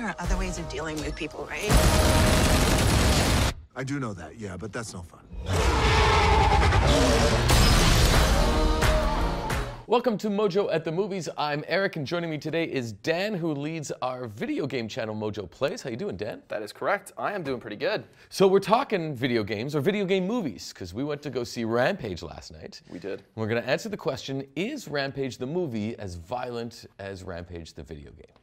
There are other ways of dealing with people, right? I do know that, yeah, but that's no fun. Welcome to Mojo at the Movies. I'm Eric, and joining me today is Dan, who leads our video game channel, Mojo Plays. How you doing, Dan? That is correct. I am doing pretty good. So we're talking video games or video game movies, because we went to go see Rampage last night. We did. We're going to answer the question, is Rampage the movie as violent as Rampage the video game?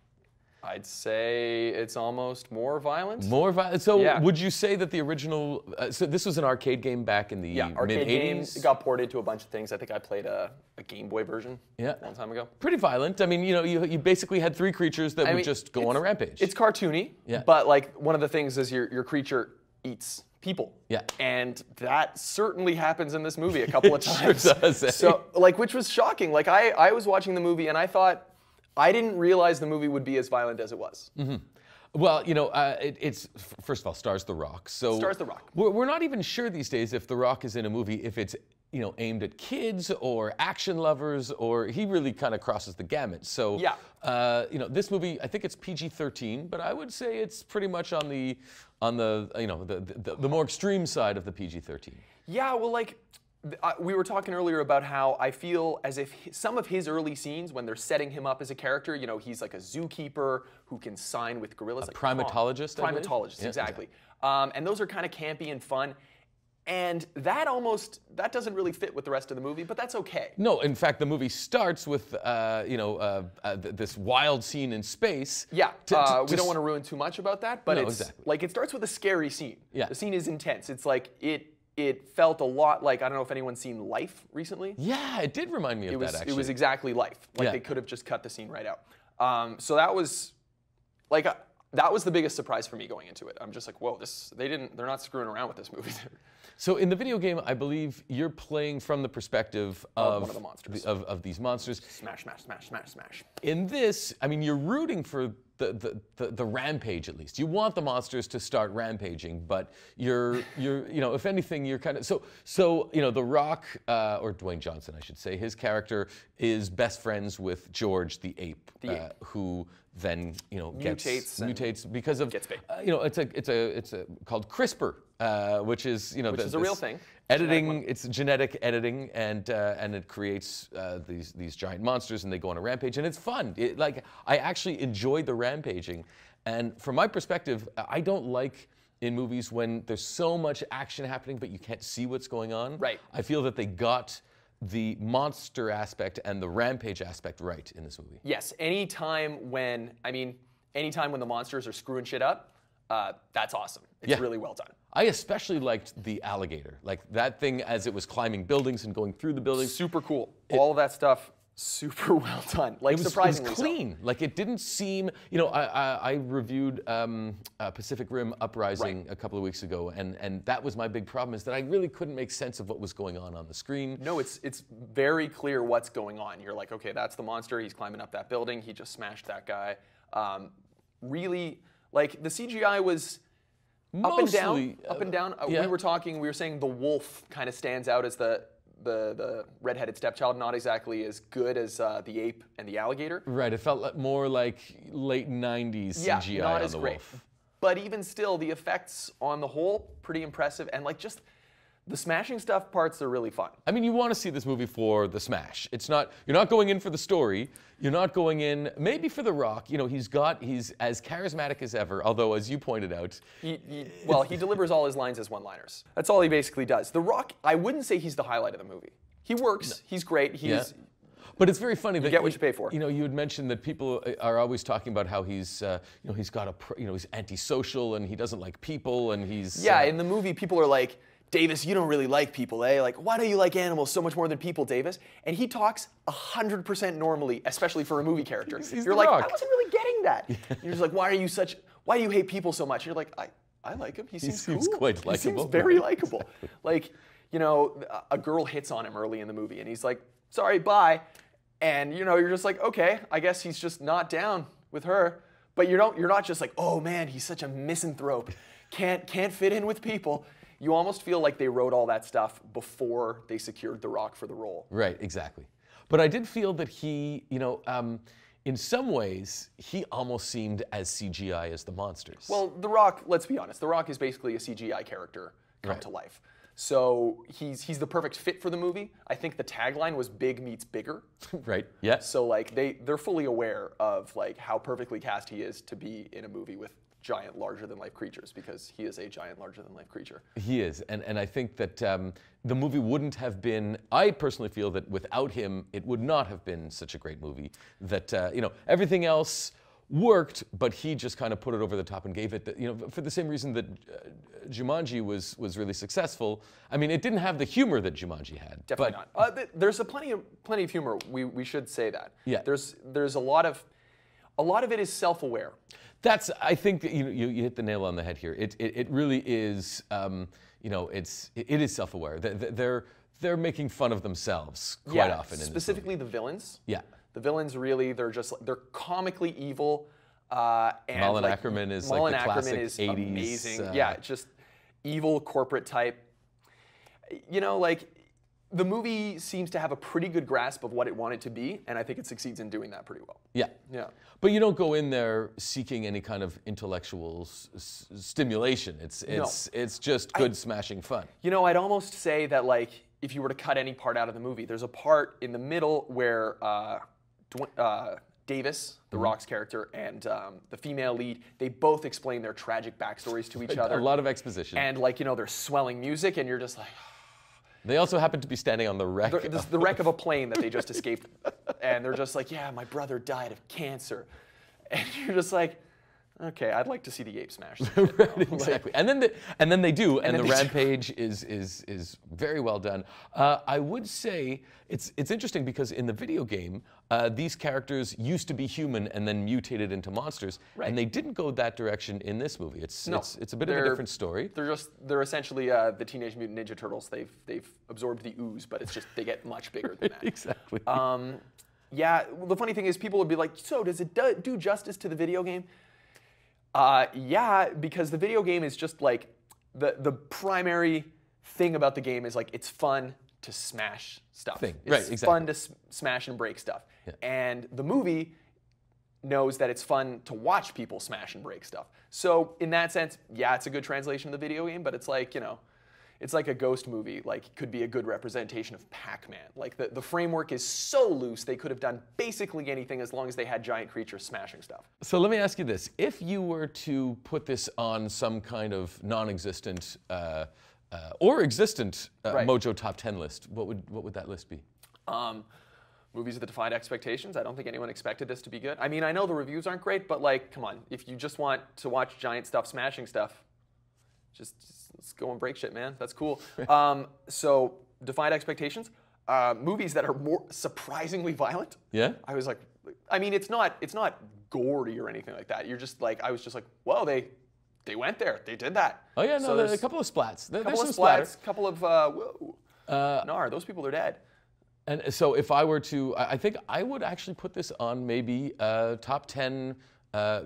I'd say it's almost more violent. More violent? So Yeah. would you say that the original, so this was an arcade game back in the arcade mid-80s? games. It got ported to a bunch of things. I think I played a Game Boy version a long time ago. Pretty violent. I mean, you basically had three creatures that would just go on a rampage. It's cartoony, Yeah. but like one of the things is your creature eats people. Yeah. And that certainly happens in this movie a couple of times. Sure does, eh? So, like, which was shocking. Like, I was watching the movie and I thought, I didn't realize the movie would be as violent as it was. Mm-hmm. Well, it's first of all stars The Rock. So Stars The Rock. We're not even sure these days if The Rock is in a movie if it's aimed at kids or action lovers, or he really kind of crosses the gamut. So Yeah. This movie, I think it's PG-13, but I would say it's pretty much on the more extreme side of the PG-13. Yeah, well, like, we were talking earlier about how I feel as if some of his early scenes, when they're setting him up as a character, he's like a zookeeper who can sign with gorillas. Like primatologist, I believe? Primatologist, Yeah, exactly. And those are kind of campy and fun. And that doesn't really fit with the rest of the movie, but that's okay. No, in fact, the movie starts with this wild scene in space. Yeah, we don't want to ruin too much about that, but like it starts with a scary scene. Yeah. The scene is intense. It's like it felt a lot like, I don't know if anyone's seen Life recently. Yeah, it did remind me of that, actually. It was exactly Life. Like, they could have just cut the scene right out. So that was, like, that was the biggest surprise for me going into it. I'm just like, whoa, they're not screwing around with this movie. So in the video game, I believe you're playing from the perspective of one of the monsters. Of these monsters. Smash, smash, smash, smash, smash. In this, I mean, you're rooting for the rampage, at least. You want the monsters to start rampaging, but you're if anything, you're kind of so The Rock, or Dwayne Johnson, I should say, his character is best friends with George the ape, who then mutates because of gets big. It's called CRISPR, which is which is a real thing. Editing, it's genetic editing, and it creates these giant monsters, and they go on a rampage, and it's fun. I actually enjoyed the rampaging, and from my perspective, I don't like in movies when there's so much action happening, but you can't see what's going on. Right. I feel that they got the monster aspect and the rampage aspect right in this movie. Yes, anytime when the monsters are screwing shit up, that's awesome. It's really well done. I especially liked the alligator, like that thing as it was climbing buildings and going through the buildings. Super cool. All of that stuff, super well done. Like, surprisingly, it was clean. Like, it didn't seem. I reviewed Pacific Rim Uprising a couple of weeks ago, and that was my big problem, is that I really couldn't make sense of what was going on the screen. No, it's very clear what's going on. You're like, okay, that's the monster. He's climbing up that building. He just smashed that guy. Really, like, the CGI was Mostly, up and down. Yeah. We were saying the wolf kind of stands out as the redheaded stepchild, not exactly as good as the ape and the alligator. Right, it felt more like late 90s CGI not on as the great. wolf. But even still, the effects on the whole, pretty impressive, and like just the smashing stuff parts are really fun. I mean, you want to see this movie for the smash. You're not going in for the story. You're not going in maybe for The Rock. He's as charismatic as ever, although, as you pointed out, He delivers all his lines as one-liners. That's all he basically does. The Rock, I wouldn't say he's the highlight of the movie. He works. He's great. But it's very funny that you get what you pay for. You had mentioned that people are always talking about how he's he's antisocial and he doesn't like people, and he's in the movie people are like, Davis, you don't really like people, eh? Like, why do you like animals so much more than people, Davis? And he talks 100% normally, especially for a movie character. You're like, Rock. I wasn't really getting that. You're just like, why do you hate people so much? And you're like, I like him. He seems cool. Quite likable. He seems very likable. Like, a girl hits on him early in the movie, and he's like, sorry, bye. And you're just like, okay, I guess he's just not down with her. But you're not just like, oh man, he's such a misanthrope. Can't fit in with people. You almost feel like they wrote all that stuff before they secured The Rock for the role. Right, exactly. But I did feel that he, in some ways, he almost seemed as CGI as the monsters. Well, The Rock, let's be honest, The Rock is basically a CGI character come to life. So he's the perfect fit for the movie. I think the tagline was "Big meets bigger." Right. Yeah. So like they're fully aware of like how perfectly cast he is to be in a movie with giant, larger-than-life creatures, because he is a giant, larger-than-life creature. He is, and I think that the movie wouldn't have been. I personally feel that without him, it would not have been such a great movie. That everything else worked, but he just kind of put it over the top and gave it, for the same reason that Jumanji was really successul. I mean, it didn't have the humor that Jumanji had. Definitely not. There's plenty of humor. We should say that. Yeah. There's a lot of it is self-aware. I think that you hit the nail on the head here. It really is. It is self-aware. They're making fun of themselves quite often. Specifically the villains. Yeah. The villains really, they're comically evil. And Malin Ackerman is like the classic 80s. Amazing. Yeah, just evil corporate type. The movie seems to have a pretty good grasp of what it wanted to be, and I think it succeeds in doing that pretty well. Yeah. Yeah. But you don't go in there seeking any kind of intellectual stimulation. It's just good smashing fun. I'd almost say that if you were to cut any part out of the movie, there's a part in the middle where Davis, the Rock's character, and the female lead, they both explain their tragic backstories to each other. A lot of exposition. And there's swelling music, and you're just like. They also happen to be standing on the wreck. The wreck of a plane that they just escaped. And they're just like, yeah, my brother died of cancer. And you're just like, okay, I'd like to see the ape smash. Right, exactly. And then they do, and the Rampage is very well done. I would say it's interesting because in the video game, these characters used to be human and then mutated into monsters, and they didn't go that direction in this movie. It's a bit of a different story. They're essentially the Teenage Mutant Ninja Turtles. They've absorbed the ooze, but it's just they get much bigger than that. Exactly. Yeah. Well, the funny thing is, people would be like, so does it do justice to the video game? Yeah, because the video game is just like the primary thing about the game is it's fun to smash stuff. It's fun to smash and break stuff. Yeah. And the movie knows that it's fun to watch people smash and break stuff. So in that sense, yeah, it's a good translation of the video game, but it's it's like a ghost movie. It could be a good representation of Pac-Man. The framework is so loose, they could have done basically anything as long as they had giant creatures smashing stuff. So let me ask you this. If you were to put this on some kind of non-existent or existent Mojo top 10 list, what would that list be? Movies that defied expectations. I don't think anyone expected this to be good. I mean, I know the reviews aren't great, but come on. If you just want to watch giant stuff smashing stuff, just let's go and break shit, man. That's cool. So defied expectations. Movies that are more surprisingly violent. Yeah. I was like, I mean, it's not gory or anything like that. You're just I was just like, whoa, they went there. They did that. Oh yeah, no, so there's a couple of splats. There's some splats, a couple of whoa. Nar, those people are dead. And so if I were to, I think I would actually put this on maybe top 10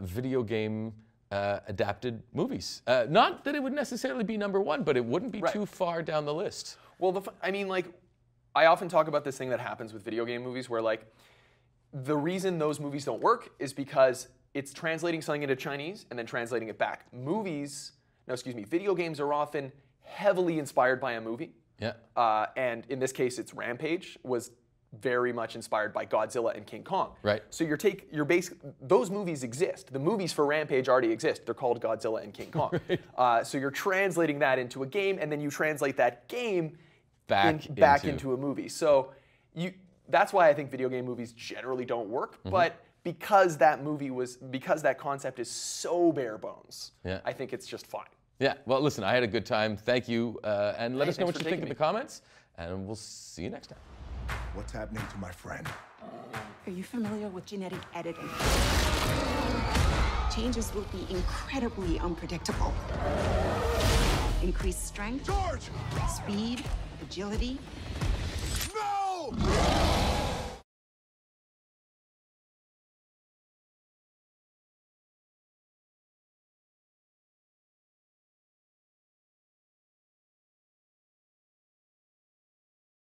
video game adapted movies. Not that it would necessarily be number one, but it wouldn't be too far down the list. Well, I often talk about this thing that happens with video game movies where the reason those movies don't work is because it's translating something into Chinese and then translating it back. Video games are often heavily inspired by a movie. Yeah. And in this case, it's Rampage was very much inspired by Godzilla and King Kong. Right. So those movies exist. The movies for Rampage already exist. They're called Godzilla and King Kong. Right. So you're translating that into a game, and then you translate that game back into a movie. So that's why I think video game movies generally don't work. Mm-hmm. But because that concept is so bare bones, I think it's just fine. Yeah, well, listen, I had a good time. Thank you. And let us know what you think in the comments, and we'll see you next time. What's happening to my friend? Are you familiar with genetic editing? Changes will be incredibly unpredictable. Increased strength, George! speed, agility,